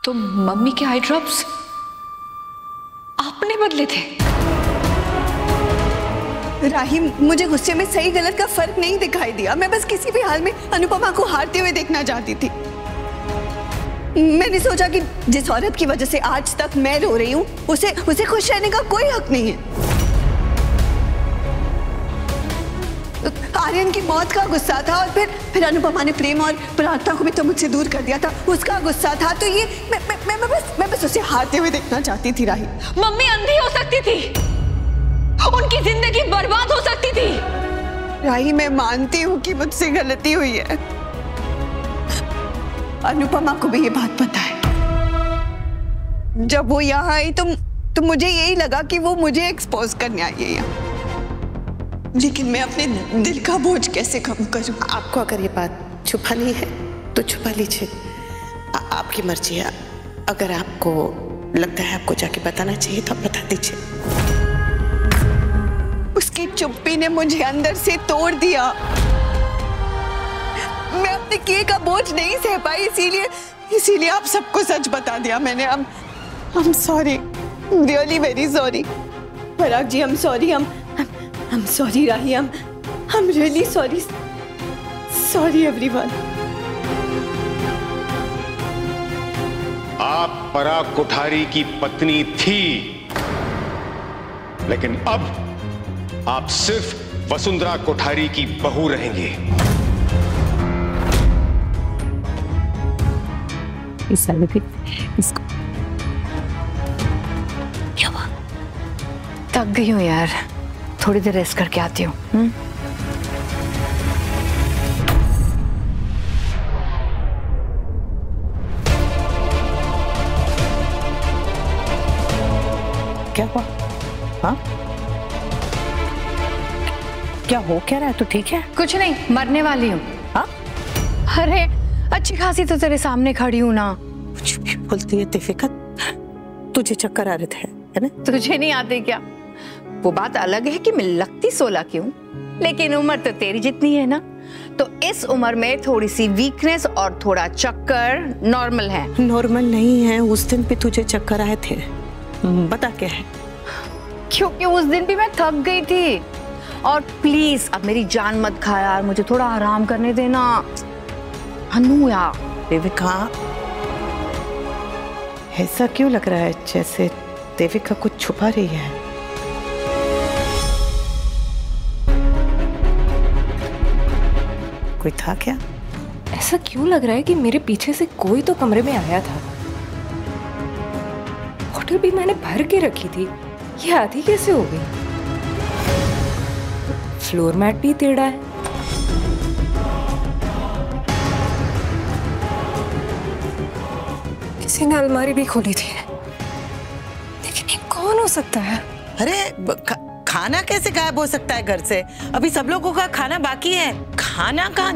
तो मम्मी के eye drops आपने बदले थे? राही, मुझे गुस्से में सही गलत का फर्क नहीं दिखाई दिया। मैं बस किसी भी हाल में अनुपमा को हारते हुए देखना चाहती थी। मैंने सोचा कि जिस औरत की वजह से आज तक मैं रो रही हूँ, उसे खुश रहने का कोई हक नहीं है। आर्यन की मौत का गुस्सा था और फिर अनुपमा ने प्रेम और प्रार्थना को भी तो मुझसे दूर कर दिया था, उसका गुस्सा था। तो ये मैं बस उसे हारते हुए देखना चाहती थी। राही, मम्मी अंधी हो सकती थी, उनकी जिंदगी बर्बाद हो सकती थी। राही, मैं मानती हूँ कि मुझसे गलती हुई है। अनुपमा को भी ये बात पता है। जब वो यहाँ आई तो मुझे यही लगा कि वो मुझे एक्सपोज करने आई है यहाँ। लेकिन मैं अपने दिल का बोझ कैसे कम करूं? आपको अगर ये बात छुपानी है तो छुपा लीजिए, आपकी मर्जी है। अगर आपको लगता है आपको जाके बताना चाहिए तो आप बता दीजिए। उसकी चुप्पी ने मुझे अंदर से तोड़ दिया। मैं अपने किए का बोझ नहीं सह पाई, इसीलिए आप सबको सच बता दिया मैंने। I'm sorry, really very sorry। Parag ji, I'm sorry, I'm sorry Rahi, I'm really sorry everyone। आप पराग कोठारी की पत्नी थी, लेकिन अब आप सिर्फ वसुंधरा कोठारी की बहू रहेंगे। इसको क्या हुआ? थक गई हूँ यार, थोड़ी देर रेस्ट करके आती हूँ। क्या हुआ? हाँ, क्या हो क्या रहा है? तू ठीक है? कुछ नहीं, मरने वाली हूँ। हाँ? अरे अच्छी खासी तो तेरे सामने खड़ी हूँ ना। कुछ भी बोलती है तिफिका, तुझे चक्कर आ रहे थे है ना? तुझे नहीं आते क्या? वो बात अलग है कि मैं लगती 16 की हूँ, लेकिन उम्र तो तेरी जितनी है ना। तो इस उम्र में थोड़ी सी वीकनेस और थोड़ा चक्कर नॉर्मल है। नॉर्मल नहीं है, उस दिन भी तुझे चक्कर आए थे। बता क्या है? क्योंकि उस दिन भी मैं थक गई थी। और प्लीज अब मेरी जान मत खा यार, मुझे थोड़ा आराम करने देना। अनु यार। देविका, ऐसा क्यों लग रहा है जैसे देविका कुछ छुपा रही है? कोई था क्या? ऐसा क्यों लग रहा है कि मेरे पीछे से कोई तो कमरे में आया था। बॉटल भी मैंने भर के रखी थी, ये आधी कैसे हो गई? फ्लोर मैट भी टेढ़ा है। किसी ने अलमारी भी खोली थी, लेकिन ये कौन हो सकता है? अरे खाना कैसे गायब हो सकता है घर से? अभी सब लोगों का खाना बाकी है। खाना कहाँ?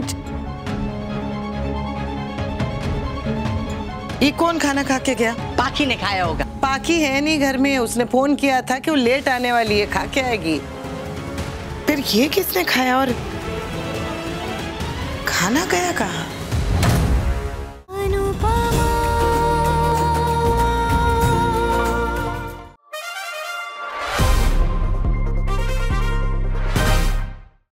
ये कौन खाना खा के गया? पाखी ने खाया होगा। पाखी है नहीं घर में, उसने फोन किया था कि वो लेट आने वाली है, खा के आएगी। फिर ये किसने खाया और खाना गया कहाँ?